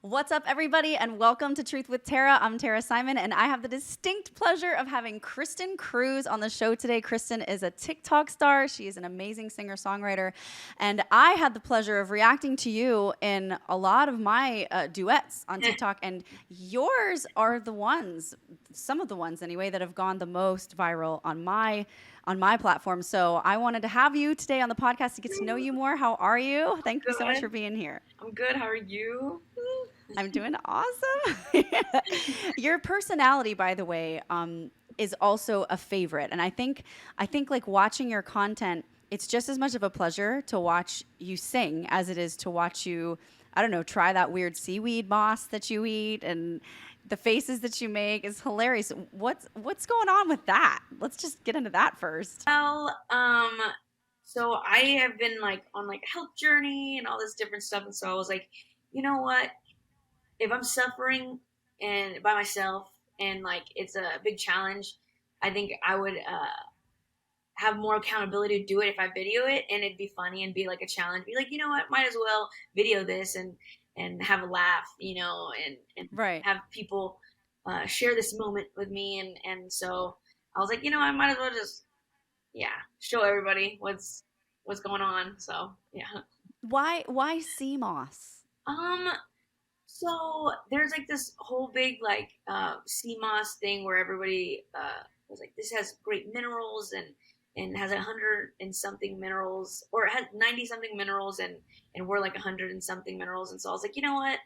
What's up, everybody, and welcome to Truth with Tara. I'm Tara Simon, and I have the distinct pleasure of having Kristen Cruz on the show today. Kristen is a TikTok star. She is an amazing singer-songwriter, and I had the pleasure of reacting to you in a lot of my duets on TikTok, and yours are the ones, some of the ones anyway, that have gone the most viral on my platform. So I wanted to have you today on the podcast to get to know you more. How are you? Thank you so much for being here. I'm good. How are you? I'm doing awesome. Your personality, by the way, is also a favorite, and I think like watching your content, it's just as much of a pleasure to watch you sing as it is to watch you, I don't know, try that weird seaweed moss that you eat, and the faces that you make is hilarious. What's going on with that? Let's just get into that first. Well, so I have been like on like a health journey and all this different stuff, and so I was like, you know what? If I'm suffering and by myself and like it's a big challenge, I think I would have more accountability to do it if I video it and it'd be funny and be like a challenge. Be like, you know what? Might as well video this and have a laugh, and Right. have people share this moment with me. And so I was like, I might as well just show everybody what's going on. So yeah. Why sea moss? Um. So there's like this whole big like CMOS thing where everybody was like, this has great minerals and has 100 and something minerals, or it has 90 something minerals, and we're like 100 and something minerals. And so I was like, you know what?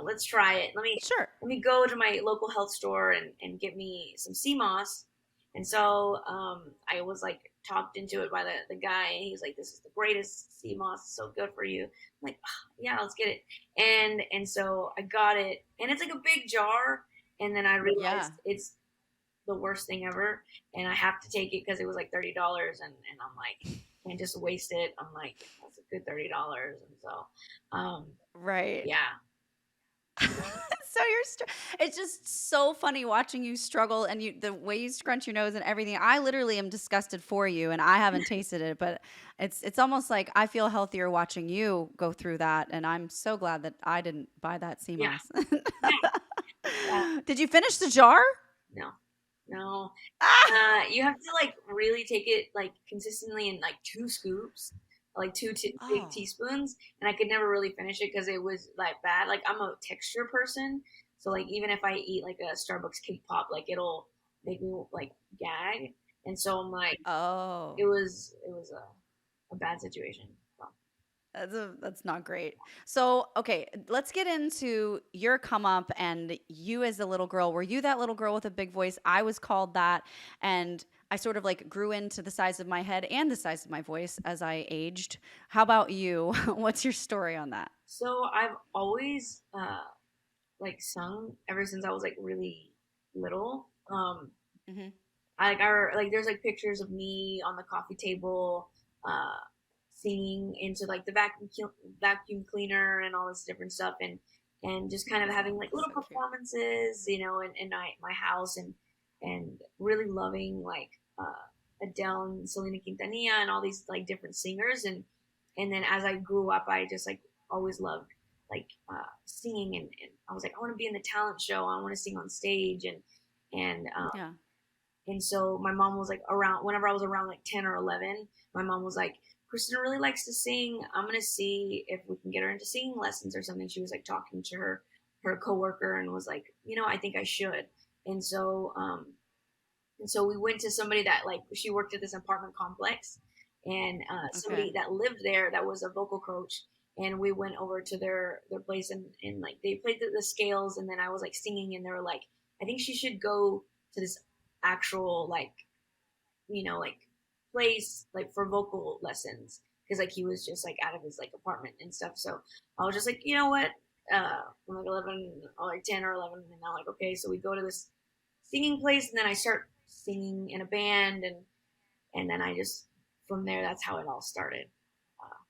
Let's try it. Sure. Let me go to my local health store and get me some CMOS. And so I was like talked into it by the guy, and he's like, "This is the greatest CMOS, so good for you." I'm like, "Yeah, let's get it." And so I got it, and it's like a big jar. And then I realized Yeah. it's the worst thing ever, and I have to take it because it was like $30, and I'm like, can't just waste it. I'm like, that's a good $30, and so, Right. yeah. So it's just so funny watching you struggle, and the way you scrunch your nose and everything. I literally am disgusted for you, and I haven't tasted it, but it's almost like I feel healthier watching you go through that, and I'm so glad that I didn't buy that sea Yeah, moss. yeah, yeah. Did you finish the jar? No, no. Ah! You have to like really take it like consistently in like 2 scoops, like big Oh. teaspoons, and I could never really finish it because it was like bad. Like I'm a texture person, so like even if I eat like a Starbucks cake pop, like it'll make me like gag, and so I'm like, Oh. it was a bad situation. So, That's not great. So, okay, let's get into your come up and you as a little girl. Were you that little girl with a big voice? I was called that, and I sort of like grew into the size of my head and the size of my voice as I aged. How about you? What's your story on that? so I've always like sung ever since I was like really little. Hmm. Like there's like pictures of me on the coffee table, uh, singing into like the vacuum cleaner and all this different stuff, and just kind of having like little So cute. performances, in my house, and really loving like Adele and Selena Quintanilla and all these like different singers, and then as I grew up, I just like always loved like singing, and I was like, I want to be in the talent show, I want to sing on stage, and Yeah. and so my mom was like around whenever I was around like 10 or 11, my mom was like, Kristen really likes to sing. I'm going to see if we can get her into singing lessons or something. She was like talking to her coworker and was like, I think I should. And so, we went to somebody that like, she worked at this apartment complex, and Okay. somebody that lived there that was a vocal coach. And we went over to their place, and like they played the scales, and then I was like singing, and they were like, I think she should go to this actual like like place like for vocal lessons, because like he was just like out of his like apartment and stuff. So I was just like, you know what? I'm like 11 or like 10 or 11, and I'm like, okay. So we go to this singing place, and then I start singing in a band, and then I just from there, that's how it all started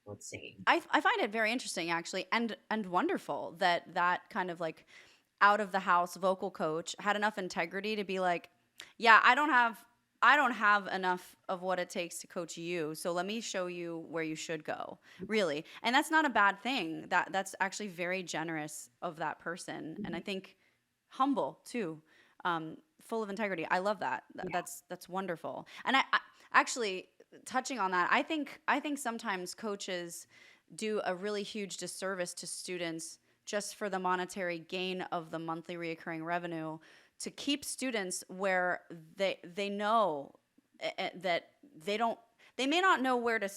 with singing. I find it very interesting actually, and wonderful that that kind of like out of the house vocal coach had enough integrity to be like, yeah, I don't have I don't have enough of what it takes to coach you, so let me show you where you should go, really. And that's not a bad thing. That's actually very generous of that person, and I Mhm. think humble too, full of integrity. I love that. Yeah. That's wonderful. And I actually, touching on that, I think sometimes coaches do a really huge disservice to students just for the monetary gain of the monthly reoccurring revenue to keep students where they know that they don't they may not know where to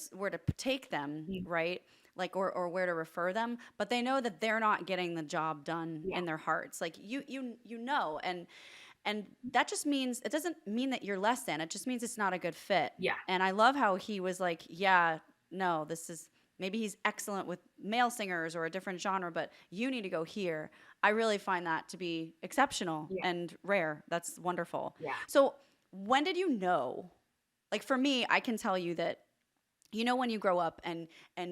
take them, Yeah. right, like or where to refer them, but they know that they're not getting the job done Yeah. in their hearts, like you know. And that just means it doesn't mean that you're less than, it just means it's not a good fit. Yeah. And I love how he was like, yeah, no, this is, maybe he's excellent with male singers or a different genre, but you need to go here. I really find that to be exceptional Yeah. and rare. That's wonderful. Yeah. So when did you know, like for me, I can tell you that, you know, when you grow up and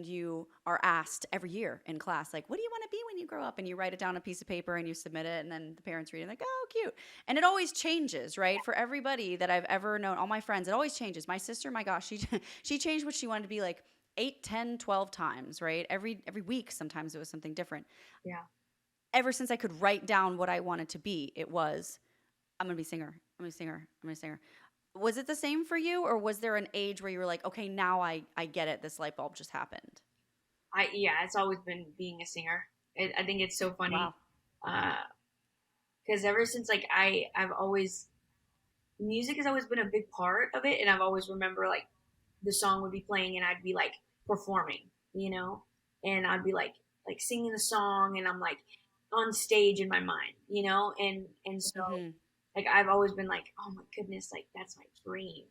you are asked every year in class, like, what do you want to be when you grow up, and you write it down on a piece of paper and you submit it, and then the parents read it, like, oh, cute. And it always changes, right, for everybody that I've ever known, all my friends, it always changes. My sister, my gosh, she she changed what she wanted to be, like 8, 10, 12 times, right, every week. Sometimes it was something different. Yeah. Ever since I could write down what I wanted to be, it was, I'm gonna be a singer, I'm gonna be a singer, I'm gonna be a singer. Was it the same for you, or was there an age where you were like, okay, now I get it, this light bulb just happened? Yeah, it's always been being a singer. I think it's so funny, Wow. uh, because ever since like I've always music has always been a big part of it, and I've always remember like the song would be playing and I'd be like performing, and I'd be like singing the song, and I'm like on stage in my mind, and so Hmm. like I've always been like, oh my goodness, like that's my dream,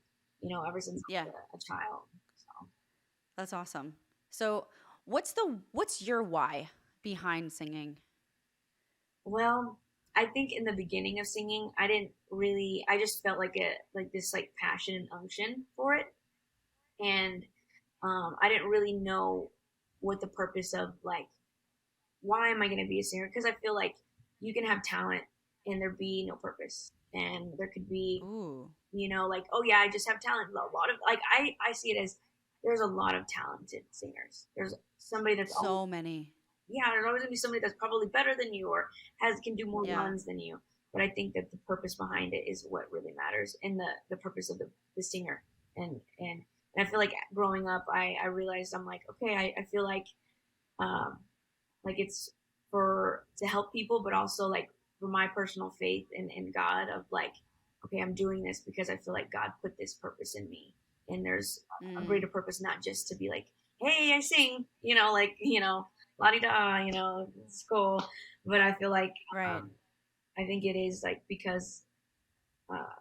ever since I Yeah, was a child. So that's awesome. So what's your why behind singing? well, I think in the beginning of singing, I didn't really. I just felt like this like passion and unction for it, and I didn't really know what the purpose of like why am I going to be a singer? Because I feel like you can have talent and there be no purpose, and there could be Ooh, like, oh yeah, I just have talent. A lot of like I see it as there's a lot of talented singers. There's somebody that's always so many. yeah, there's always gonna be somebody that's probably better than you or can do more Yeah. runs than you. But I think that the purpose behind it is what really matters, and the purpose of the singer. And I feel like growing up, I realized I'm like, okay, I feel um, like it's for to help people, but also like for my personal faith in God of like, okay, I'm doing this because I feel like God put this purpose in me, and there's a Mm, greater purpose, not just to be like, hey, I sing, like la di da, it's cool, but I feel like right. um, I think it is like because uh,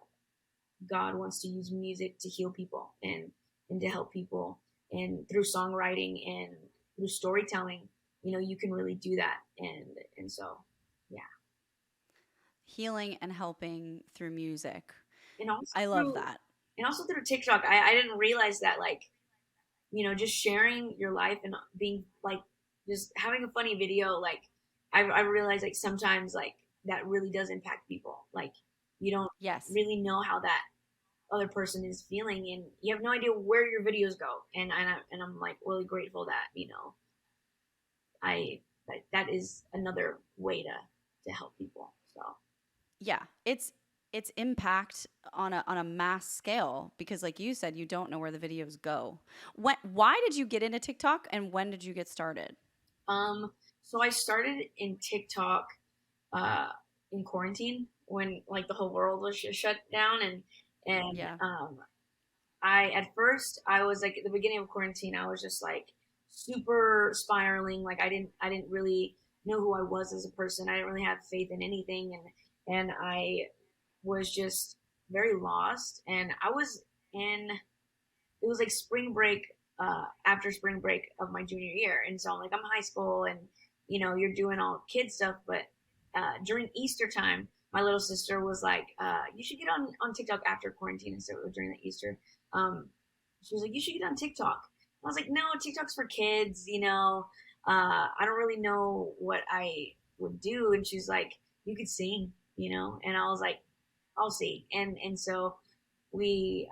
God wants to use music to heal people and to help people, and through songwriting and through storytelling, you can really do that, and so yeah, Healing and helping through music. and also I love through that. TikTok, I didn't realize that like just sharing your life and being like just having a funny video like I realized like sometimes like that really does impact people like you don't Yes. really know how that other person is feeling, and you have no idea where your videos go, and I'm like really grateful that I that is another way to help people. So Yeah. It's impact on a mass scale, because like you said, you don't know where the videos go. Why did you get into TikTok, and when did you get started? um so I started in TikTok uh in quarantine when like the whole world was shut down, and Yeah. I at first I was like at the beginning of quarantine I was just like super spiraling, like I didn't really know who I was as a person. I didn't really have faith in anything, and I was just very lost, and I was in it was like spring break, after spring break of my junior year, and so I'm like I'm high school, and you're doing all kid stuff, but during Easter time my little sister was like, you should get on TikTok after quarantine, and so during the Easter, um, she was like, you should get on TikTok. I was like, no, TikTok's for kids, I don't really know what I would do, and she's like, you could sing, and I was like, I'll see, and so we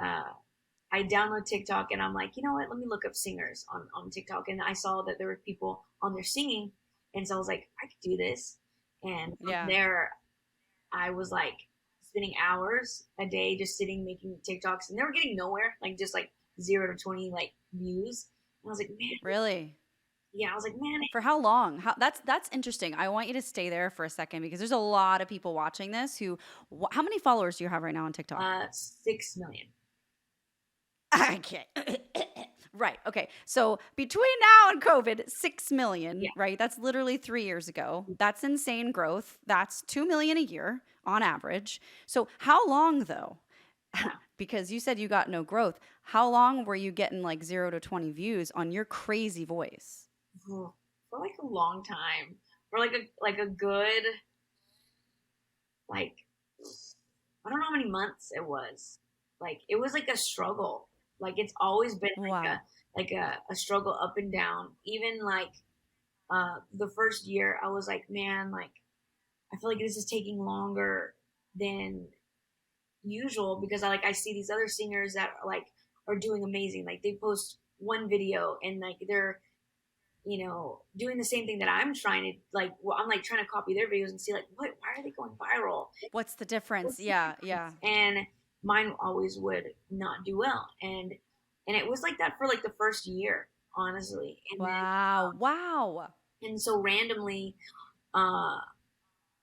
I download TikTok and I'm like, you know what? Let me look up singers on TikTok. And I saw that there were people on there singing. And so I was like, I could do this. And from Yeah. there, I was like spending hours a day just sitting making TikToks and they were getting nowhere, like just like 0 to 20 like views. And I was like, man, Really? yeah, I was like, man, For how long? That's interesting. I want you to stay there for a second because there's a lot of people watching this who how many followers do you have right now on TikTok? 6 million. I can't. Right. Okay. So between now and COVID, 6 million, Yeah. right? That's literally 3 years ago. That's insane growth. That's 2 million a year on average. So how long though? Yeah. Because you said you got no growth. How long were you getting like 0 to 20 views on your crazy voice? For like a long time. For like a good like I don't know how many months it was. Like it was like a struggle. Like it's always been Wow. like a struggle up and down. Even like the first year I was like, man, like I feel like this is taking longer than usual because I see these other singers that are doing amazing. Like they post one video and like they're doing the same thing that I'm trying to like. Well, I'm like trying to copy their videos and see like what why are they going viral? What's the difference? What's the Yeah, yeah. difference? And mine always would not do well, and it was like that for like the first year, honestly. Wow. Wow. And so randomly, uh,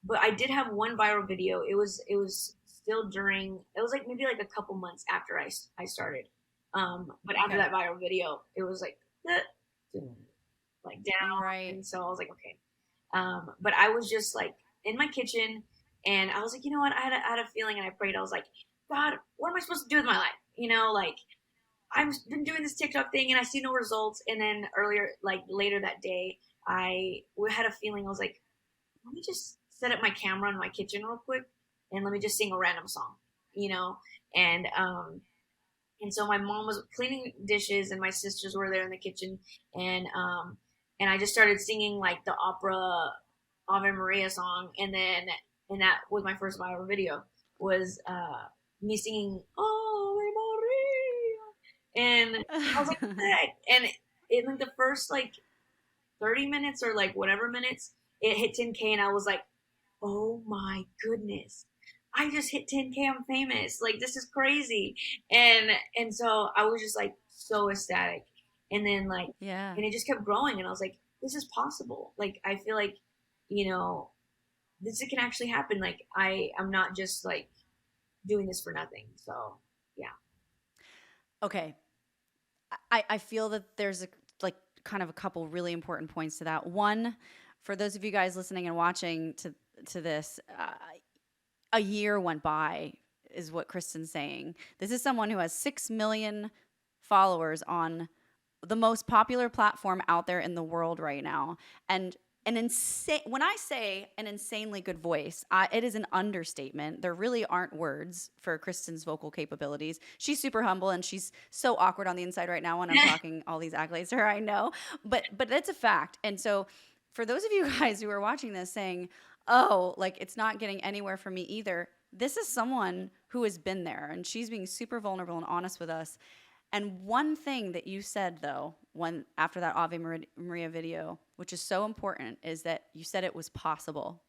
but I did have one viral video. It was still during. It was like maybe like a couple months after I started. But after Okay. that viral video, it was like like down, Right. and so I was like, okay. But I was just like in my kitchen, and I was like, you know what? I had a feeling, and I prayed. I was like, God, what am I supposed to do with my life? Like I've been doing this TikTok thing, and I see no results. And then earlier, like later that day, I had a feeling. I was like, let me just set up my camera in my kitchen real quick, and let me just sing a random song, you know. And and so my mom was cleaning dishes, and my sisters were there in the kitchen, and um, and I just started singing like the opera Ave Maria song, and that was my first viral video was me singing Ave Maria, and I was like, what the heck? And in like the first like 30 minutes or like whatever minutes, it hit 10K, and I was like, oh my goodness, I just hit 10K, I'm famous, like this is crazy. And so I was just like so ecstatic, and then like Yeah. and it just kept growing, and I was like, this is possible. Like I feel like you know this can actually happen. Like I'm not just like doing this for nothing. So yeah. Okay. I feel that there's a like kind of a couple really important points to that. One, for those of you guys listening and watching to this, a year went by is what Kristen's saying. This is someone who has 6 million followers on the most popular platform out there in the world right now. And an insane, when I say an insanely good voice, it is an understatement. There really aren't words for Kristen's vocal capabilities. She's super humble and she's so awkward on the inside right now when I'm talking all these accolades to her, I know. But it's a fact. And so for those of you guys who are watching this saying, oh, like it's not getting anywhere for me either, this is someone who has been there and she's being super vulnerable and honest with us. And one thing that you said though, when after that Ave Maria video, which is so important, is that you said it was possible.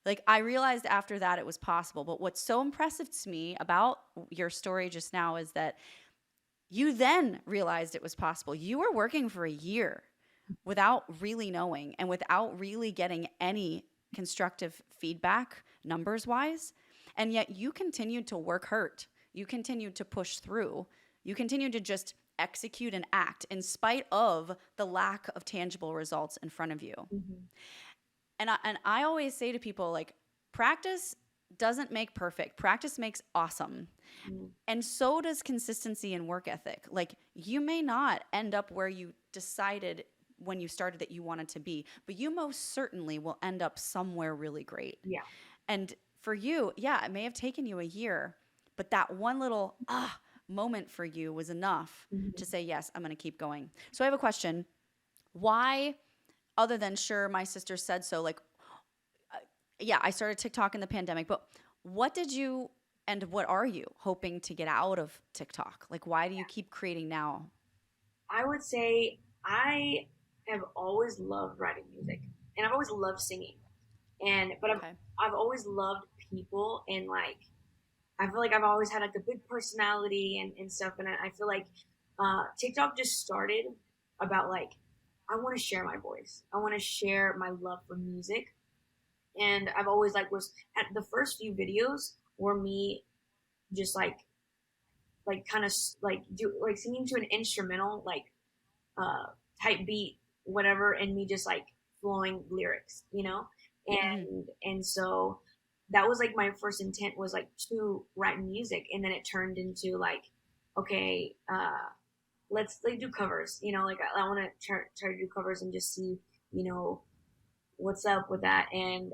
Like I realized after that it was possible. But what's so impressive to me about your story just now is that you then realized it was possible. You were working for a year without really knowing and without really getting any constructive feedback numbers wise. And yet you continued to work hurt. You continued to push through. You continued to just execute and act in spite of the lack of tangible results in front of you. Mm-hmm. And I always say to people like practice doesn't make perfect. Practice makes awesome. Mm-hmm. And so does consistency and work ethic. Like you may not end up where you decided when you started that you wanted to be, but you most certainly will end up somewhere really great. Yeah. And for you, yeah, it may have taken you a year, but that one little moment for you was enough Mm-hmm. to say, yes, I'm going to keep going. So I have a question. Why, other than sure, my sister said so, like, yeah, I started TikTok in the pandemic, but what did you And what are you hoping to get out of TikTok? Like, why do you keep creating now? I would say I have always loved writing music, and I've always loved singing. And but Okay. I've always loved people, and like I feel like I've always had like a big personality and stuff. And I feel like TikTok just started about like I want to share my voice. I want to share my love for music, and I've always like was at the first few videos were me just like kind of like do like singing to an instrumental like uh type beat whatever, and me just like flowing lyrics, you know. Hmm. And so that was like my first intent was like to write music, and then it turned into like okay, let's like do covers, you know, like I want to try to do covers and just see, you know, what's up with that. And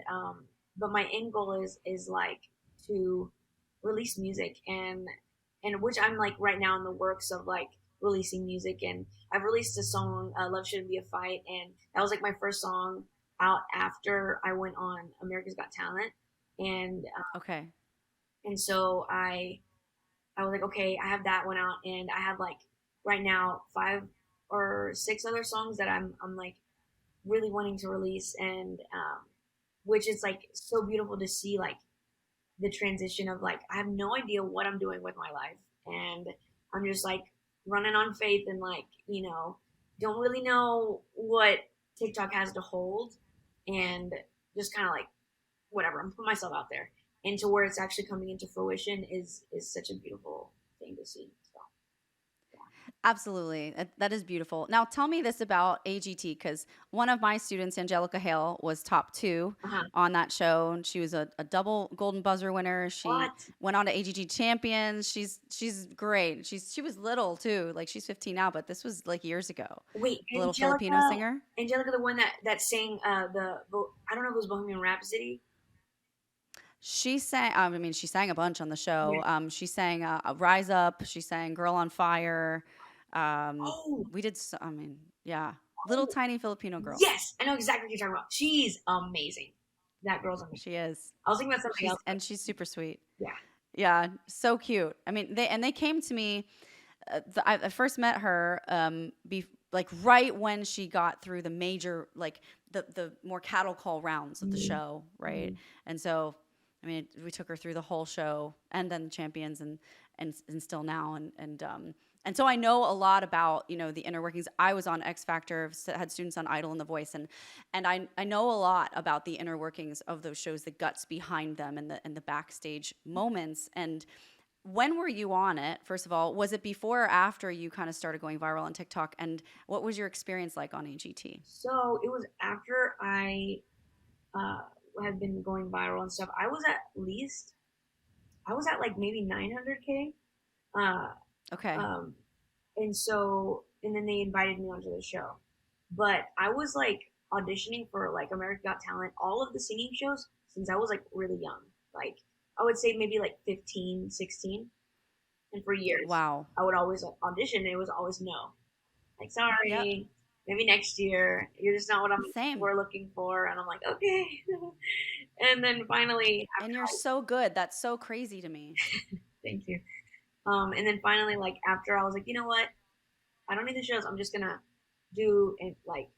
but my end goal is like to release music, and which I'm like right now in the works of like releasing music. And I've released a song, Love Shouldn't Be a Fight, and that was like my first song out after I went on America's Got Talent. And Okay. and so I was like, okay, I have that one out, and I have like right now 5 or 6 other songs that I'm like really wanting to release. And which is like so beautiful to see like the transition of like I have no idea what I'm doing with my life, and I'm just like running on faith, and like, you know, don't really know what TikTok has to hold, and just kind of like whatever, I'm putting myself out there, and to where it's actually coming into fruition is such a beautiful thing to see. So Absolutely. That is beautiful. Now, tell me this about AGT, because one of my students, Angelica Hale, was top two uh-huh. on that show. And she was a double Golden Buzzer winner. She What? went on to AGT Champions. She's great. She was little too. Like she's 15 now, but this was like years ago. Wait, The little Filipino Angelica, singer. Angelica, the one that sang I don't know if it was Bohemian Rhapsody. She sang. I mean, she sang a bunch on the show. Yeah. She sang "Rise Up." She sang "Girl on Fire." Oh, We did. I mean, yeah, little tiny Filipino girl. yes, I know exactly what you're talking about. She's amazing. That girl's amazing. She is. I was thinking about something else, but She's super sweet. yeah. Yeah, so cute. I mean, they came to me. I first met her like right when she got through the major like the more cattle call rounds of the Mm-hmm. show, right? Mm-hmm. And so, I mean, we took her through the whole show and then the champions and still now and so I know a lot about the inner workings. I was on X Factor, had students on Idol and The Voice, and I know a lot about the inner workings of those shows, the guts behind them, and the backstage moments. And when were you on it? First of all, was it before or after you kind of started going viral on TikTok? And what was your experience like on AGT? So it was after I uh, had been going viral and stuff. I was at like maybe 900K. Uh, Okay. um, and so, and then they invited me onto the show. But I was like auditioning for like America Got Talent, all of the singing shows since I was like really young. Like I would say maybe like 15, 16. And for years, Wow. I would always audition, and it was always no. Like, Yep. sorry, maybe next year. You're just not what Same. we're looking for. And I'm like, okay. And then finally, And you're so good. That's so crazy to me. thank you. And then finally, like after I was like, you know what? I don't need the shows. I'm just gonna do it like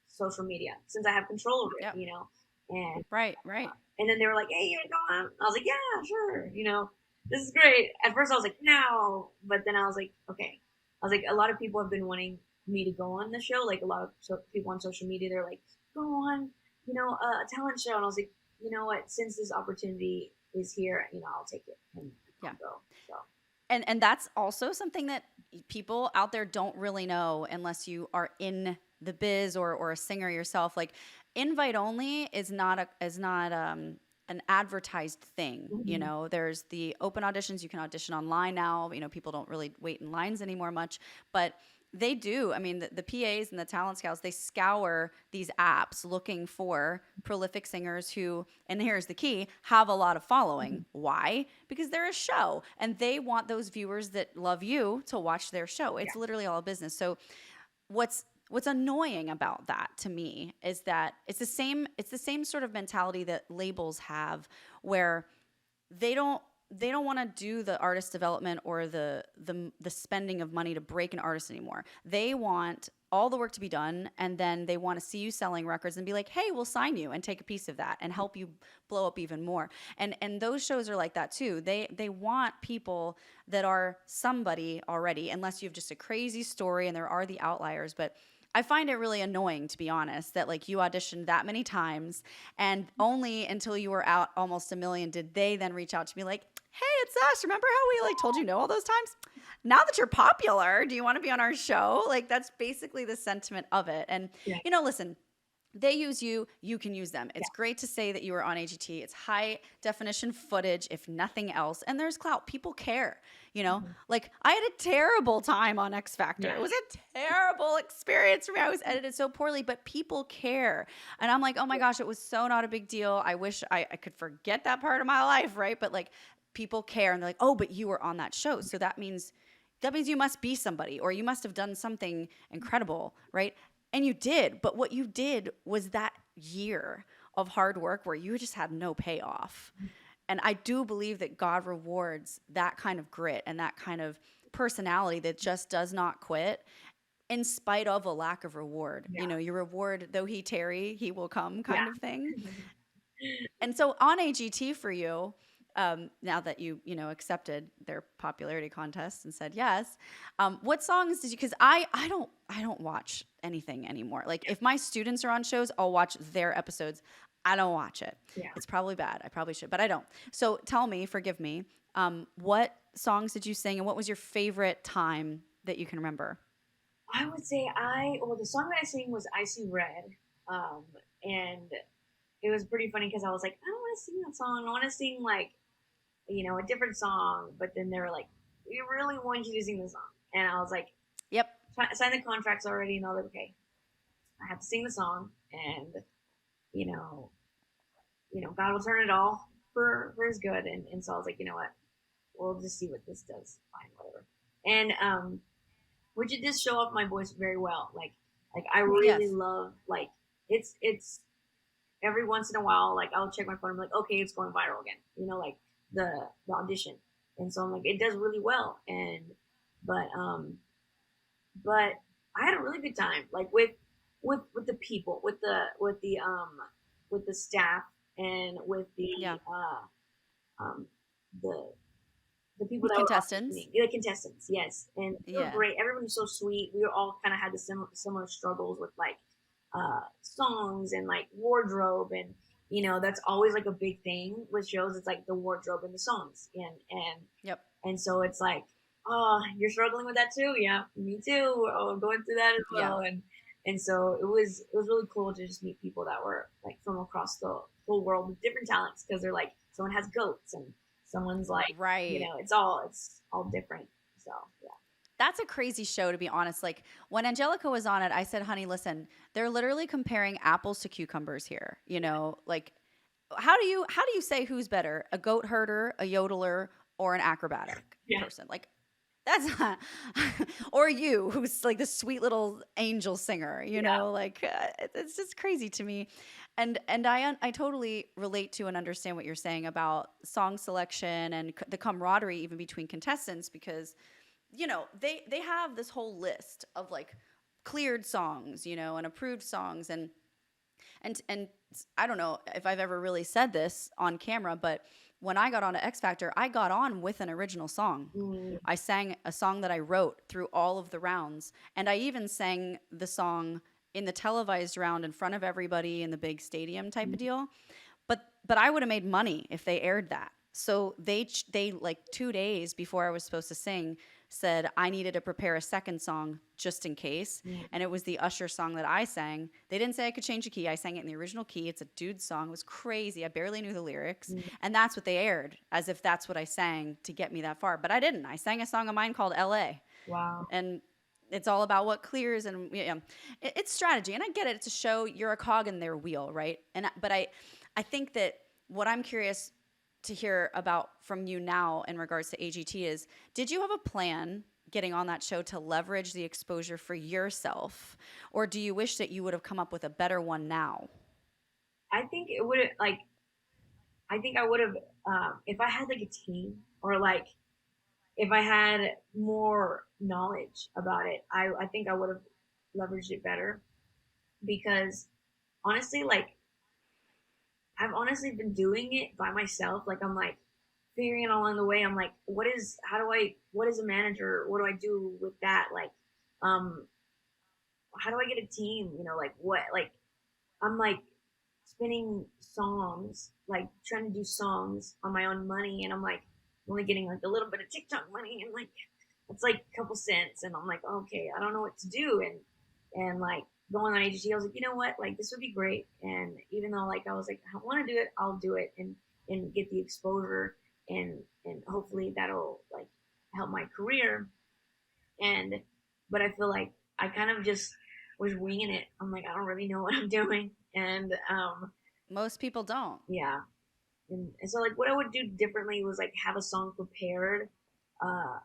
social media since I have control over it, Yep. you know. And Right. Right. and then they were like, hey, you're going. I was like, yeah, sure. You know, this is great. At first, I was like, no, but then I was like, okay. I was like, a lot of people have been wanting me to go on the show. Like a lot of people on social media, they're like, go on, you know, a talent show. And I was like, you know what? Since this opportunity is here, you know, I'll take it and I'll Yeah. go. So And that's also something that people out there don't really know unless you are in the biz or a singer yourself. Like invite only is not an advertised thing. mm-hmm. There's the open auditions. You can audition online now. People don't really wait in lines anymore much, but they do. I mean, the PAs and the talent scouts, they scour these apps looking for prolific singers who, and here's the key, have a lot of Mm-hmm. following. Why? Because they're a show and they want those viewers that love you to watch their show. Yeah. It's literally all a business. So what's annoying about that to me is that it's the same sort of mentality that labels have where they don't they don't want to do the artist development or the spending of money to break an artist anymore. They want all the work to be done, and then they want to see you selling records and be like, "Hey, we'll sign you and take a piece of that and help you blow up even more." And those shows are like that too. They want people that are somebody already, unless you have just a crazy story, and there are the outliers, but I find it really annoying, to be honest, that like you auditioned that many times and only until you were out almost a million did they then reach out to me like, "Hey, it's us. Remember how we like told you no all those times? Now that you're popular, do you want to be on our show?" Like that's basically the sentiment of it. And Yeah. listen, they use you, you can use them. It's great to say that you were on AGT. It's high definition footage, if nothing else. And there's clout. People care, Like I had a terrible time on X Factor. Yeah. It was a terrible experience for me. I was edited so poorly, but people care. And I'm like, oh my gosh, it was so not a big deal. I wish I could forget that part of my life, right? But like people care and they're like, oh, but you were on that show. So that means you must be somebody or you must have done something incredible, right? And you did, but what you did was that year of hard work where you just had no payoff. And I do believe that God rewards that kind of grit and that kind of personality that just does not quit in spite of a lack of reward. Yeah. Your reward, though he tarry, he will come kind Yeah. of thing. And so on AGT for you, now that you accepted their popularity contest and said yes, what songs did you? Because I don't watch anything anymore. Like if my students are on shows, I'll watch their episodes. I don't watch it. Yeah. It's probably bad. I probably should, but I don't. So tell me, forgive me. What songs did you sing, and what was your favorite time that you can remember? I would say the song that I sang was "I See Red," and it was pretty funny because I was like, I don't want to sing that song. I want to sing like a different song. But then they were like, we really want you to sing the song, and I was like, Yep. Signed the contracts already, and I was like, okay, I have to sing the song, and you know, God will turn it all for his good, and so I was like, you know what, we'll just see what this does. Fine, whatever. And which it did show off my voice very well. Like I really Yes. love like it's every once in a while like I'll check my phone and be like, okay, it's going viral again. Like the audition. And so I'm like, it does really well. And but but I had a really good time like with the people, with the staff and with Yeah. um the the people With that were contestants. auditioning, the contestants, yes, and they were Yeah. great. Everyone was so sweet. We all kind of had the similar struggles with like songs and like wardrobe, and that's always like a big thing with shows. It's like the wardrobe and the songs, Yep. and so it's like, oh, you're struggling with that too, yeah, me too. Oh, going through that as Yeah. well, and so it was really cool to just meet people that were like from across the whole world with different talents because they're like someone has goats and someone's like Right. it's all different. So yeah. That's a crazy show, to be honest. Like when Angelica was on it, I said, honey, listen, they're literally comparing apples to cucumbers here. Like how do you say who's better? A goat herder, a yodeler, or an acrobatic Yeah. person? Like that's not, or you, who's like the sweet little angel singer, Yeah. like it's just crazy to me. And I totally relate to and understand what you're saying about song selection and the camaraderie even between contestants because they have this whole list of like cleared songs, and approved songs and I don't know if I've ever really said this on camera, but when I got on to X Factor, I got on with an original song. Mm, I sang a song that I wrote through all of the rounds, and I even sang the song in the televised round in front of everybody in the big stadium type of deal. But I would have made money if they aired that. So they like 2 days before I was supposed to sing said I needed to prepare a second song just in case, mm, and it was the Usher song that I sang. They didn't say I could change the key. I sang it in the original key. It's a dude song. It was crazy. I barely knew the lyrics, mm. and that's what they aired as if that's what I sang to get me that far. But I didn't. I sang a song of mine called L.A. Wow. and it's all about what clears and yeah, it's strategy. And I get it. It's a show. You're a cog in their wheel, right? But I think that what I'm curious to hear about from you now in regards to AGT is, did you have a plan getting on that show to leverage the exposure for yourself, or do you wish that you would have come up with a better one now? I think it would like I think I would have, if I had like a team, or like if I had more knowledge about it, I think I would have leveraged it better, because honestly, like I've honestly been doing it by myself. Like I'm like figuring it along the way. I'm like, what is a manager? What do I do with that? Like, um, how do I get a team? You know, like what, like I'm like spinning songs, like trying to do songs on my own money, and I'm like only getting like a little bit of TikTok money, and like it's like a couple cents, and I'm like, okay, I don't know what to do, and like going on AGT, I was like, you know what, like this would be great, and even though like I was like, I want to do it, I'll do it, and get the exposure, and hopefully that'll like help my career, and but I feel like I kind of just was winging it. I'm like, I don't really know what I'm doing, and Most people don't. yeah, and so like what I would do differently was like have a song prepared, uh,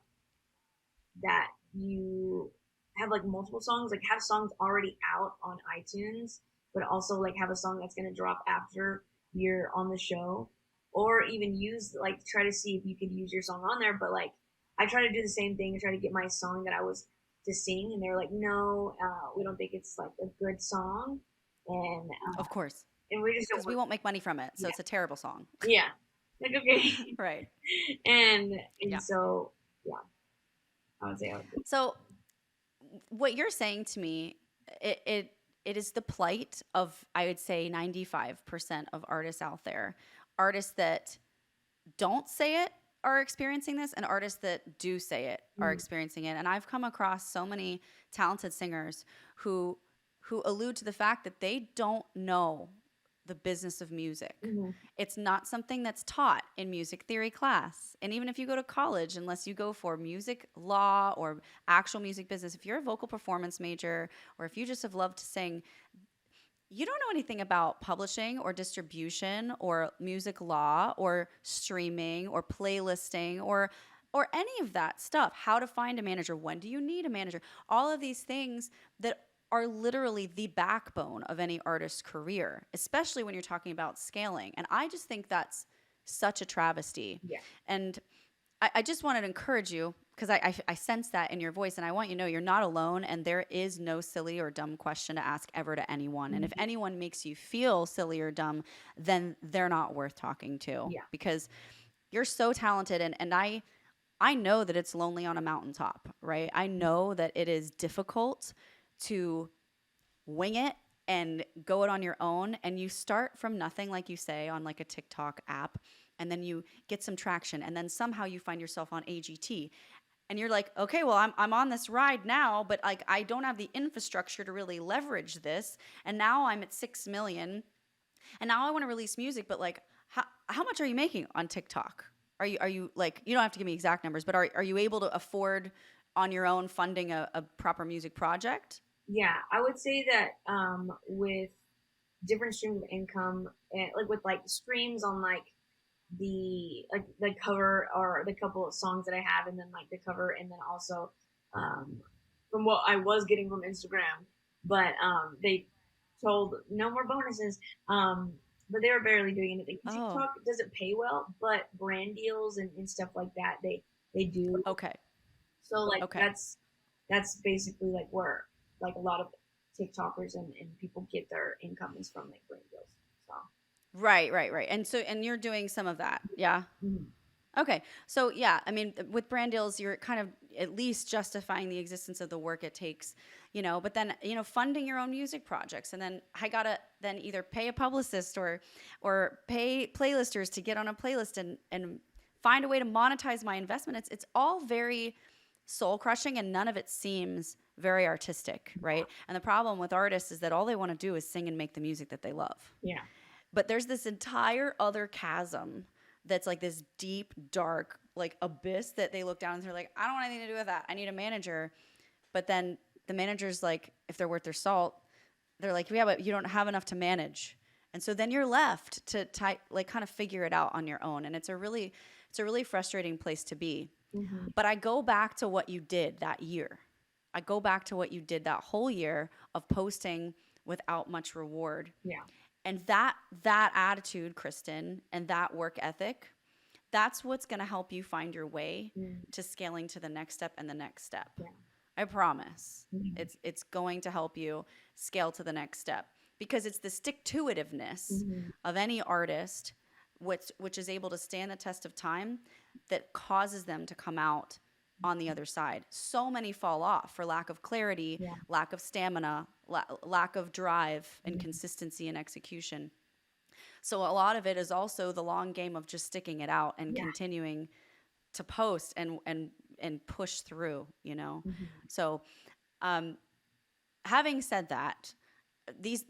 that you have like multiple songs, like have songs already out on iTunes, but also like have a song that's gonna drop after you're on the show, or even use like try to see if you could use your song on there. But like I try to do the same thing and try to get my song that I was to sing, and they're like, no, we don't think it's like a good song, and Of course, we just don't because we want. won't make money from it. So Yeah, it's a terrible song. yeah, like okay, Right. and Yeah. so yeah, I would say I would. So what you're saying to me, it is the plight of, I would say, 95% of artists out there. Artists that don't say it are experiencing this, and artists that do say it are Mm-hmm. experiencing it. And I've come across so many talented singers who allude to the fact that they don't know the business of music. Mm-hmm. It's not something that's taught in music theory class. And even if you go to college, unless you go for music law or actual music business, if you're a vocal performance major or if you just have loved to sing, you don't know anything about publishing or distribution or music law or streaming or playlisting or any of that stuff. How to find a manager, when do you need a manager? All of these things that are literally the backbone of any artist's career, especially when you're talking about scaling. And I just think that's such a travesty. Yeah. And I just wanted to encourage you because I sense that in your voice, and I want you to know you're not alone, and there is no silly or dumb question to ask ever to anyone. And if Mm-hmm. anyone makes you feel silly or dumb, then they're not worth talking to, Yeah. because you're so talented, and I know that it's lonely on a mountaintop, right? I know that it is difficult to wing it and go it on your own, and you start from nothing, like you say, on like a TikTok app, and then you get some traction, and then somehow you find yourself on AGT, and you're like, okay, well, I'm on this ride now, but like I don't have the infrastructure to really leverage this, and now I'm at 6 million, and now I want to release music, but like how much are you making on TikTok? Are you like, you don't have to give me exact numbers, but are you able to afford on your own funding a proper music project? Yeah, I would say that with different streams of income, and like with like streams on like the cover or the couple of songs that I have, and then like the cover, and then also um, from what I was getting from Instagram, but they told no more bonuses. But they were barely doing anything. Oh, TikTok doesn't pay well, but brand deals and stuff like that they do. okay. So like Okay. that's basically like where like a lot of TikTokers and people get their income is from like brand deals. So Right, right, right. And so, and you're doing some of that. Yeah. mm-hmm. Okay. So, yeah, I mean, with brand deals, you're kind of at least justifying the existence of the work it takes, but then, funding your own music projects. And then I got to then either pay a publicist or pay playlisters to get on a playlist and find a way to monetize my investment. It's all very soul crushing, and none of it seems very artistic, right? And the problem with artists is that all they want to do is sing and make the music that they love. Yeah. But there's this entire other chasm that's like this deep, dark, like abyss that they look down and they're like, I don't want anything to do with that. I need a manager. But then the manager's like, if they're worth their salt, they're like, yeah, but you don't have enough to manage. And so then you're left to like kind of figure it out on your own. And it's a really frustrating place to be. Mm-hmm. But I go back to what you did that year. I go back to what you did that whole year of posting without much reward. Yeah. And that attitude, Kristen, and that work ethic, that's what's going to help you find your way Mm. to scaling to the next step and the next step. Yeah. I promise. Mm-hmm. It's going to help you scale to the next step because it's the stick-to-itiveness Mm-hmm. of any artist which is able to stand the test of time that causes them to come out on the other side. So many fall off for lack of clarity, Yeah. lack of stamina, lack of drive and Mm-hmm. consistency and execution. So a lot of it is also the long game of just sticking it out and Yeah. continuing to post and push through, you know. Mm-hmm. So um, having said that, these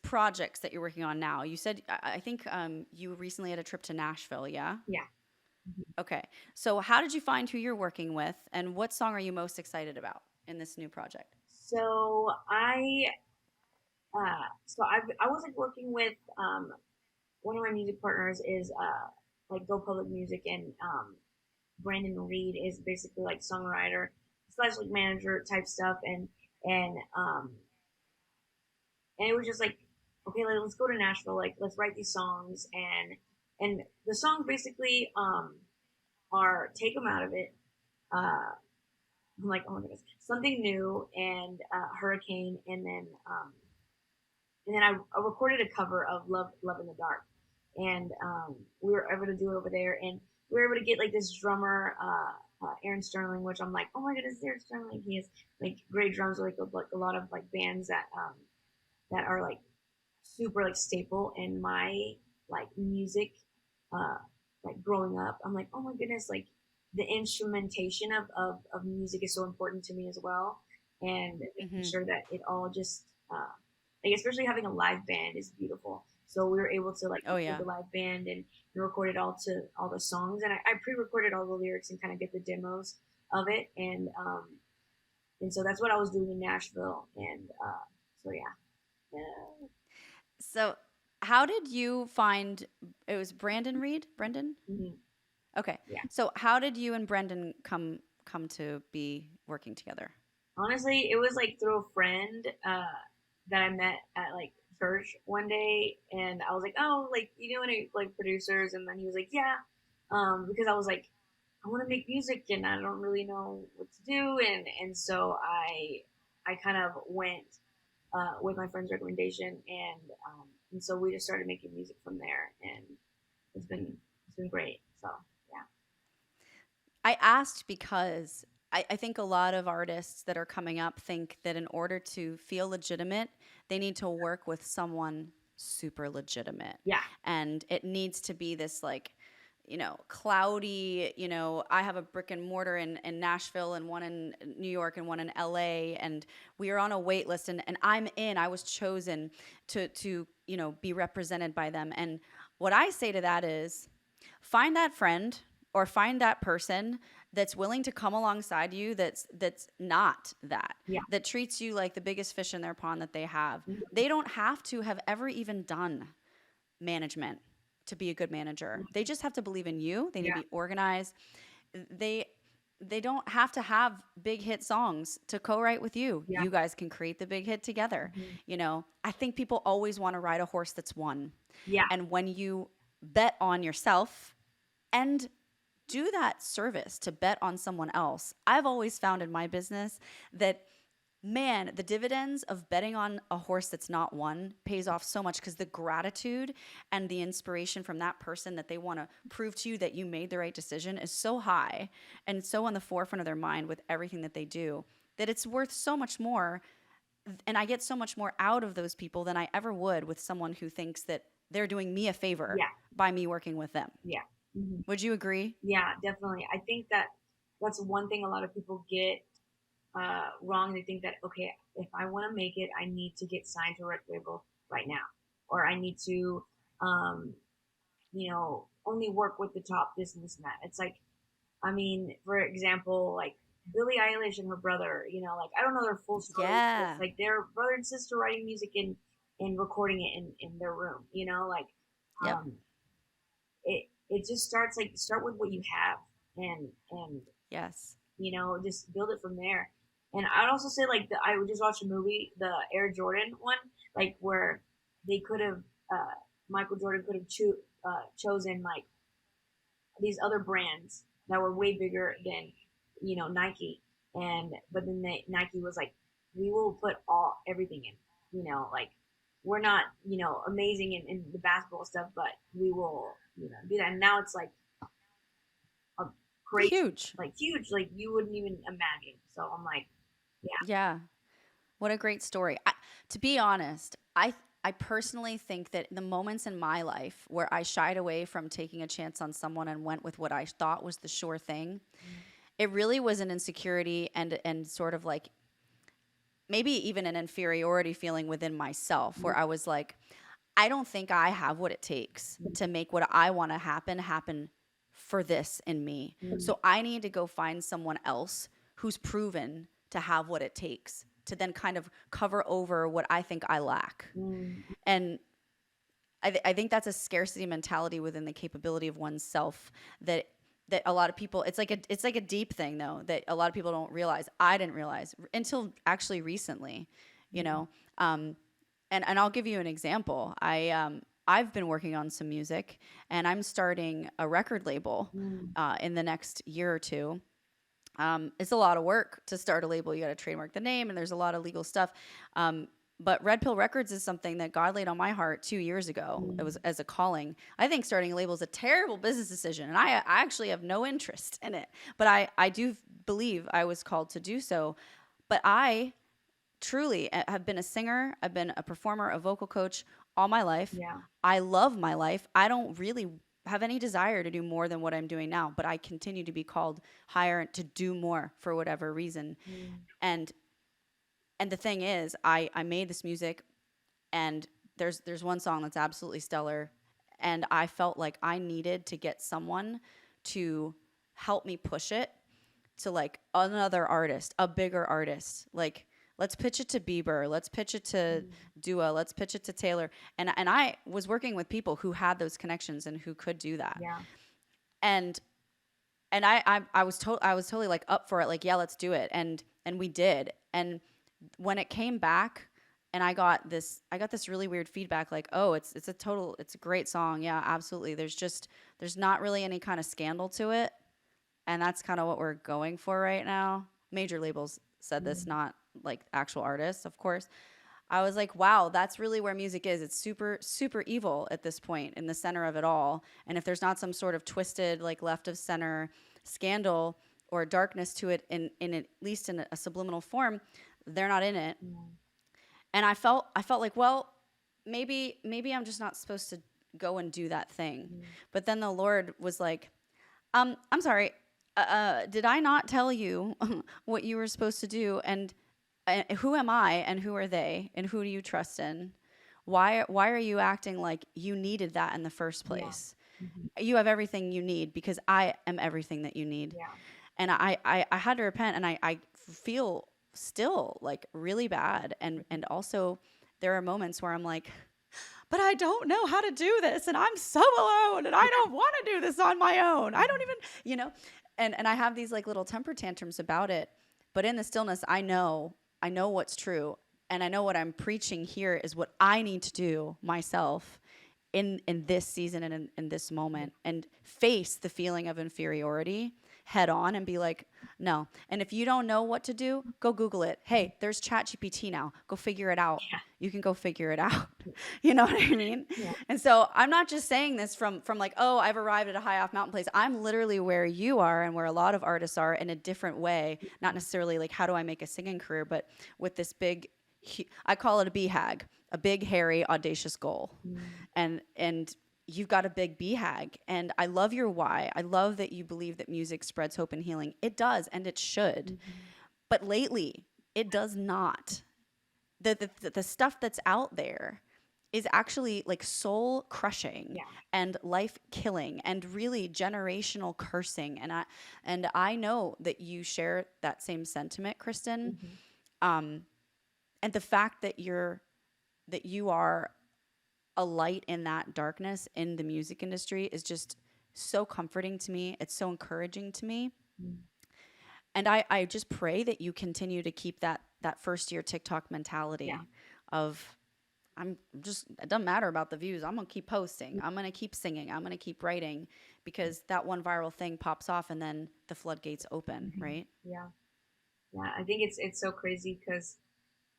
projects that you're working on now, you said I think you recently had a trip to Nashville, yeah? Yeah. Mm-hmm. Okay. So how did you find who you're working with, and what song are you most excited about in this new project? So I was like working with one of my music partners is like Go Public Music, and Brandon Reed is basically like songwriter slash like manager type stuff, and um and it was just like, okay, like, let's go to Nashville, like let's write these songs, and the songs basically are take them out of it. I'm like, oh my goodness, something new, and Hurricane, and then I recorded a cover of Love in the Dark, and we were able to do it over there, and we were able to get like this drummer, Aaron Sterling, which I'm like, oh my goodness, Aaron Sterling, he has like great drums, like a lot of like bands that are like super like staple in my like music, uh, like growing up. I'm like, oh my goodness, like the instrumentation of music is so important to me as well, and making Mm-hmm. sure that it all just like especially having a live band is beautiful. So we were able to like Oh record yeah. the live band and record it all to all the songs, and I pre-recorded all the lyrics and kind of get the demos of it, and so that's what I was doing in Nashville, and so yeah. Yeah. So how did you find it was Brandon Reed? Brendan? Mm-hmm. Okay. Yeah. So how did you and Brendan come to be working together? Honestly, it was like through a friend that I met at like church one day, and I was like, "Oh, like you know any like producers?" And then he was like, "Yeah," because I was like, "I want to make music, and I don't really know what to do," and so I kind of went with my friend's recommendation, and so we just started making music from there, and it's been great. So yeah, I asked because I think a lot of artists that are coming up think that in order to feel legitimate, they need to work with someone super legitimate. yeah, And it needs to be this like, cloudy, I have a brick and mortar in Nashville and one in New York and one in LA. And we are on a wait list and I was chosen to, be represented by them. And what I say to that is find that friend or find that person that's willing to come alongside you that's not yeah, that treats you like the biggest fish in their pond that they have. mm-hmm. They don't have to have ever even done management to be a good manager. They just have to believe in you. They need to Yeah, be organized. They they don't have to have big hit songs to co-write with you. yeah, You guys can create the big hit together. mm-hmm. I think people always want to ride a horse that's won. Yeah, And when you bet on yourself and do that service to bet on someone else, I've always found in my business that, man, the dividends of betting on a horse that's not won pays off so much because the gratitude and the inspiration from that person that they want to prove to you that you made the right decision is so high and so on the forefront of their mind with everything that they do that it's worth so much more. And I get so much more out of those people than I ever would with someone who thinks that they're doing me a favor yeah, by me working with them. yeah. Mm-hmm. Would you agree? Yeah, definitely. I think that that's one thing a lot of people get wrong. They think that, okay, if I want to make it, I need to get signed to a record label right now, or I need to, um, only work with the top this and this and that. It's like, I mean, for example, like Billie Eilish and her brother, like I don't know their full story, but it's Yeah. like their brother and sister writing music and recording it in their room, like Yep. um, it just starts like start with what you have, and Yes. just build it from there. And I'd also say like I would just watch a movie, the Air Jordan one, like where they could have Michael Jordan could have chosen like these other brands that were way bigger than Nike, and but then Nike was like, we will put everything in, like we're not amazing in the basketball stuff, but we will do that. And now it's like a crazy, Huge. like huge, like you wouldn't even imagine. So I'm like, yeah. Yeah. What a great story. To be honest, I personally think that the moments in my life where I shied away from taking a chance on someone and went with what I thought was the sure thing, it really was an insecurity and sort of like maybe even an inferiority feeling within myself where I was like, I don't think I have what it takes to make what I want to happen for this in me. So I need to go find someone else who's proven to have what it takes to then kind of cover over what I think I lack. And I think that's a scarcity mentality within the capability of oneself that a lot of people, it's like a deep thing though that a lot of people don't realize. I didn't realize until actually recently, you know. And I'll give you an example. I've been working on some music, and I'm starting a record label in the next year or two. It's a lot of work to start a label. You got to trademark the name, and there's a lot of legal stuff. But Red Pill Records is something that God laid on my heart 2 years ago. It was as a calling. I think starting a label is a terrible business decision, and I actually have no interest in it. But I do believe I was called to do so. But I truly have been a singer. I've been a performer, a vocal coach all my life. Yeah. I love my life. I don't really have any desire to do more than what I'm doing now, but I continue to be called higher to do more for whatever reason. And the thing is, I made this music, and there's one song that's absolutely stellar, and I felt like I needed to get someone to help me push it to like another artist, a bigger artist. Like, let's pitch it to Bieber, let's pitch it to Dua, let's pitch it to Taylor. And I was working with people who had those connections and who could do that. Yeah. And I was totally like up for it, like, yeah, let's do it. And we did. And when it came back and I got this really weird feedback, like, oh, it's a great song. Yeah, absolutely. There's not really any kind of scandal to it. And that's kind of what we're going for right now. Major labels said this, not like actual artists, of course. I was like, wow, that's really where music is. It's super, super evil at this point, in the center of it all. And if there's not some sort of twisted, like left of center scandal or darkness to it, in at least in a subliminal form, they're not in it. And I felt like, well, maybe I'm just not supposed to go and do that thing. But then the Lord was like, I'm sorry. Did I not tell you what you were supposed to do? And who am I and who are they and who do you trust in? Why are you acting like you needed that in the first place? You have everything you need because I am everything that you need. Yeah. And I had to repent, and I feel still like really bad. And also there are moments where I'm like, but I don't know how to do this, and I'm so alone, and I don't want to do this on my own. I don't even, and I have these like little temper tantrums about it. But in the stillness, I know what's true, and I know what I'm preaching here is what I need to do myself in this season and in this moment, and face the feeling of inferiority head on and be like, no. And if you don't know what to do, go Google it. Hey, there's ChatGPT now. Go figure it out. Yeah. You can go figure it out. You know what I mean? Yeah. And so I'm not just saying this from like, oh, I've arrived at a high off mountain place. I'm literally where you are and where a lot of artists are in a different way. Not necessarily like, how do I make a singing career, but with this big, I call it a BHAG, a big, hairy, audacious goal. And you've got a big BHAG, and I love your why. I love that you believe that music spreads hope and healing. It does, and it should. But lately, it does not. The stuff that's out there is actually like soul crushing and life killing and really generational cursing. And I know that you share that same sentiment, Kristen. And the fact that you are a light in that darkness in the music industry is just so comforting to me. It's so encouraging to me. And I just pray that you continue to keep that first year TikTok mentality of I'm just, it doesn't matter about the views. I'm going to keep posting. I'm going to keep singing. I'm going to keep writing because that one viral thing pops off and then the floodgates open, Mhm. right? Yeah, yeah. I think it's so crazy because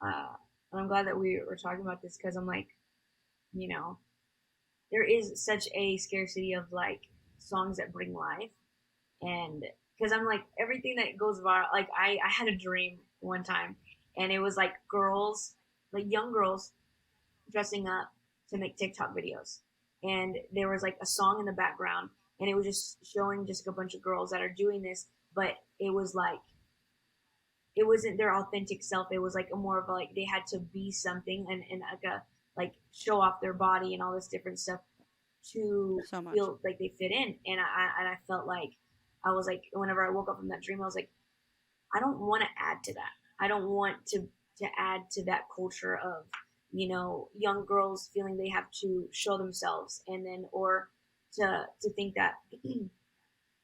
uh, I'm glad that we were talking about this because I'm like, you know, there is such a scarcity of like songs that bring life, and because I'm like everything that goes viral. Like I had a dream one time, and it was like girls, like young girls dressing up to make TikTok videos. And there was like a song in the background, and it was just showing just a bunch of girls that are doing this, but it was like it wasn't their authentic self. It was like a more of a, like they had to be something and like a like show off their body and all this different stuff to So much. feel like they fit in. And I felt like I was like whenever I woke up from that dream, I was like, I don't want to add to that. I don't want to add to that culture of young girls feeling they have to show themselves and then or to think that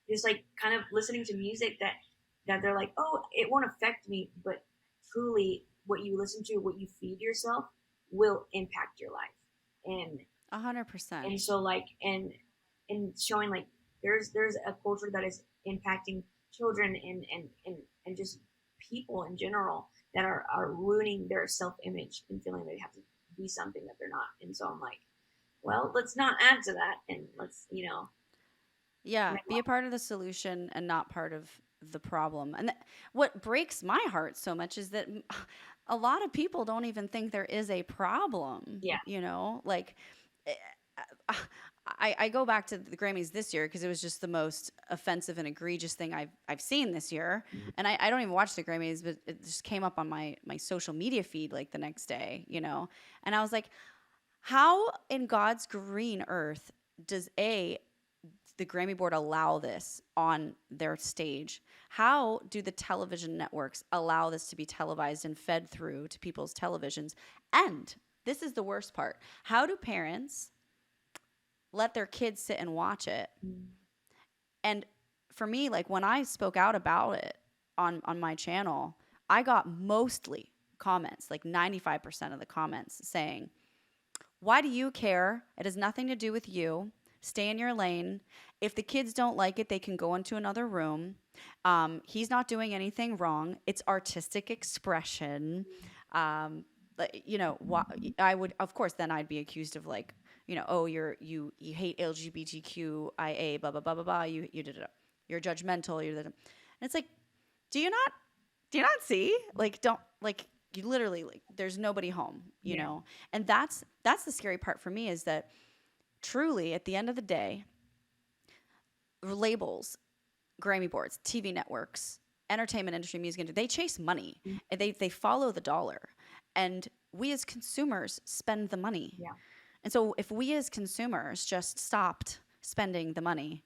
just like kind of listening to music that they're like, oh, it won't affect me, but truly what you listen to, what you feed yourself will impact your life. and 100%. and so like and showing like there's a culture that is impacting children and just people in general that are ruining their self-image and feeling they have to be something that they're not. And so I'm like, well, let's not add to that, and let's Yeah, be a part of the solution and not part of the problem. And what breaks my heart so much is that a lot of people don't even think there is a problem, yeah. you know? Like, eh, I go back to the Grammys this year because it was just the most offensive and egregious thing I've seen this year. And I don't even watch the Grammys, but it just came up on my social media feed like the next day, you know? And I was like, how in God's green earth does the Grammy board allow this on their stage? How do the television networks allow this to be televised and fed through to people's televisions? And this is the worst part. How do parents let their kids sit and watch it? Mm. And for me, like when I spoke out about it on my channel, I got mostly comments, like 95% of the comments saying, why do you care? It has nothing to do with you. Stay in your lane. If the kids don't like it, they can go into another room. He's not doing anything wrong. It's artistic expression. I would, of course, then I'd be accused of like, oh, you hate LGBTQIA, blah blah blah blah blah. You did it. You're judgmental. And it's like, do you not see? Like, don't like you literally like there's nobody home, you Yeah. know? And that's the scary part for me is that truly at the end of the day, labels, Grammy boards, TV networks, entertainment industry, music industry, they chase money. Mm. And they follow the dollar. And we as consumers spend the money. Yeah. And so if we as consumers just stopped spending the money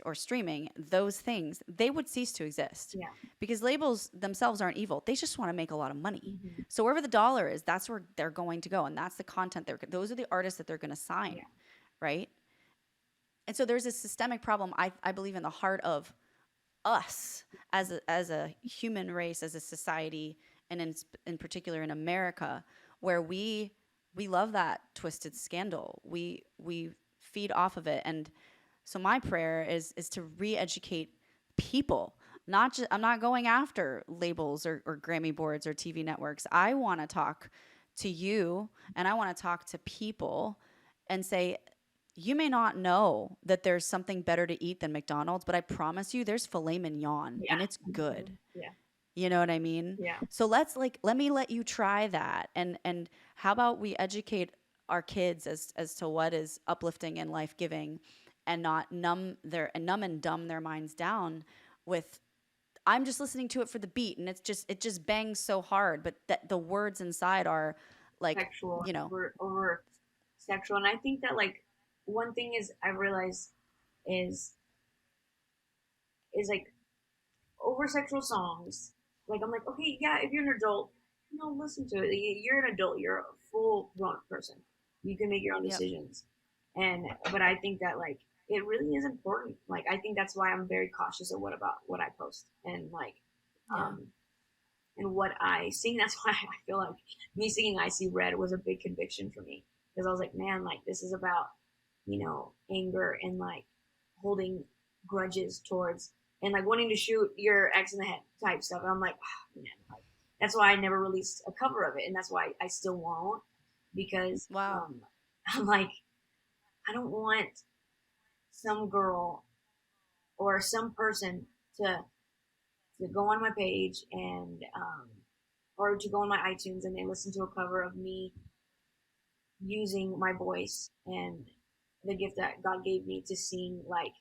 or streaming those things, they would cease to exist. Yeah. Because labels themselves aren't evil. They just want to make a lot of money. Mm-hmm. So wherever the dollar is, that's where they're going to go, and that's the content those are the artists that they're going to sign, Yeah. right? And so there's a systemic problem I believe in the heart of us as a human race, as a society, and in particular in America, where we love that twisted scandal. We feed off of it. And so my prayer is to re-educate people. Not just, I'm not going after labels or Grammy boards or TV networks. I want to talk to you and I want to talk to people and say, you may not know that there's something better to eat than McDonald's, but I promise you there's filet mignon Yeah. and it's good. Yeah. You know what I mean? Yeah. So let me let you try that. And how about we educate our kids as to what is uplifting and life-giving and not numb and dumb their minds down with I'm just listening to it for the beat and it just bangs so hard, but that the words inside are like, Sexual, you know, over sexual. And I think that like one thing is I realized is like over sexual songs. Like I'm like, okay, yeah, if you're an adult, listen to it. You're an adult. You're a full grown person. You can make your own yep. decisions. But I think that like it really is important. Like I think that's why I'm very cautious of what I post and like Yeah. um and what I sing. That's why I feel like me singing I See Red was a big conviction for me, because I was like, man, like this is about, anger and like holding grudges towards, and like wanting to shoot your ex in the head type stuff. And I'm like, oh, man, like, that's why I never released a cover of it, and that's why I still won't, because Wow. I'm like, I don't want some girl or some person to go on my page and or to go on my iTunes and they listen to a cover of me using my voice and the gift that God gave me to sing. Like,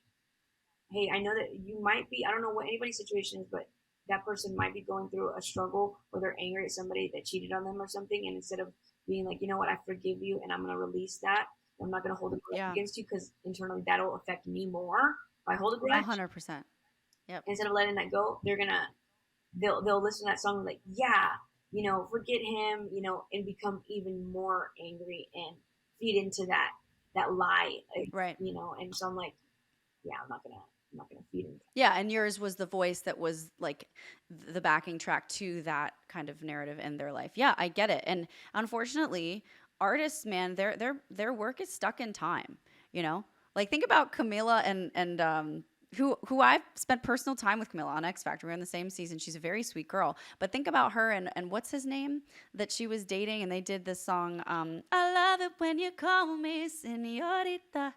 hey, I know that you might be, I don't know what anybody's situation is, but that person might be going through a struggle or they're angry at somebody that cheated on them or something. And instead of being like, you know what, I forgive you and I'm going to release that, I'm not going to hold a grudge Yeah. against you, because internally that'll affect me more if I hold a grudge. 100%. Yep. Instead of letting that go, they'll listen to that song like, yeah, forget him, and become even more angry and feed into that lie, Right. And so I'm like, yeah, I'm not gonna feed into. Yeah, and yours was the voice that was like the backing track to that kind of narrative in their life. Yeah, I get it. And unfortunately, artists, man, their work is stuck in time, you know? Like think about Camila and who I've spent personal time with Camila on X Factor. We're in the same season. She's a very sweet girl. But think about her and what's his name that she was dating, and they did this song, I love it when you call me señorita.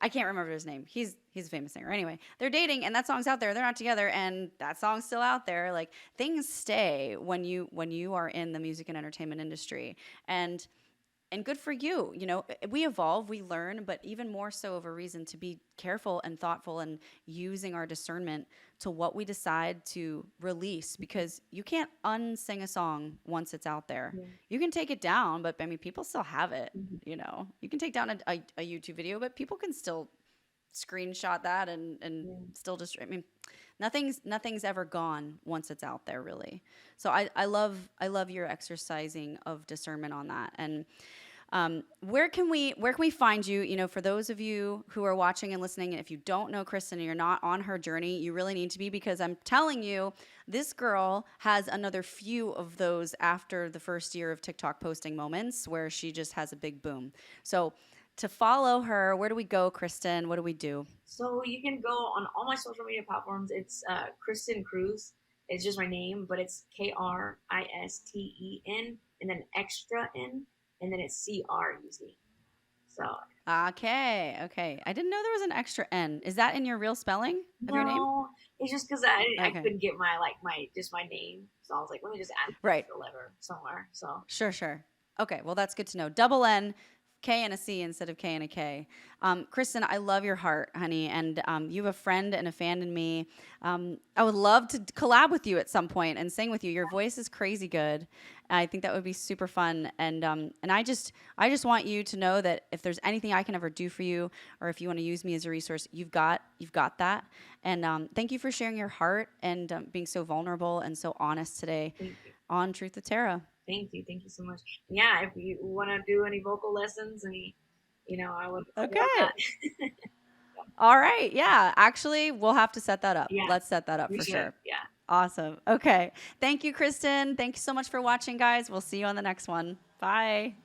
I can't remember his name. He's a famous singer. Anyway, they're dating and that song's out there. They're not together and that song's still out there. Like things stay when you are in the music and entertainment industry. And good for you. You know, we evolve, we learn, but even more so of a reason to be careful and thoughtful and using our discernment to what we decide to release, because you can't unsing a song once it's out there. Yeah. You can take it down, but I mean, people still have it. Mm-hmm. You know, you can take down a YouTube video, but people can still screenshot that and Yeah. still just, I mean, nothing's ever gone once it's out there, really. So I love your exercising of discernment on that. And where can we find you? You know, for those of you who are watching and listening, if you don't know Kristen and you're not on her journey, you really need to be, because I'm telling you, this girl has another few of those after the first year of TikTok posting moments where she just has a big boom. So to follow her, where do we go, Kristen? What do we do? So you can go on all my social media platforms. It's Kristen Cruz. It's just my name, but it's Kristen and then extra N, and then it's CR usually. So Okay. I didn't know there was an extra N. Is that in your real spelling of your name? no, it's just because I Okay. couldn't get my name, so I was like, let me just add Right. the letter somewhere. So Sure. Okay, well, that's good to know. Double N, K and a C instead of K and a K. Kristen, I love your heart, honey, and you have a friend and a fan in me. I would love to collab with you at some point and sing with you. Your voice is crazy good. I think that would be super fun, and I just want you to know that if there's anything I can ever do for you, or if you want to use me as a resource, you've got that. And thank you for sharing your heart and being so vulnerable and so honest today thank you. on Truth with Tara. Thank you so much. Yeah, if you want to do any vocal lessons, I would love Okay. that. All right. Yeah. Actually, we'll have to set that up. Yeah, Let's set that up we for should. sure. Yeah. Awesome. Okay. Thank you, Kristen. Thank you so much for watching, guys. We'll see you on the next one. Bye.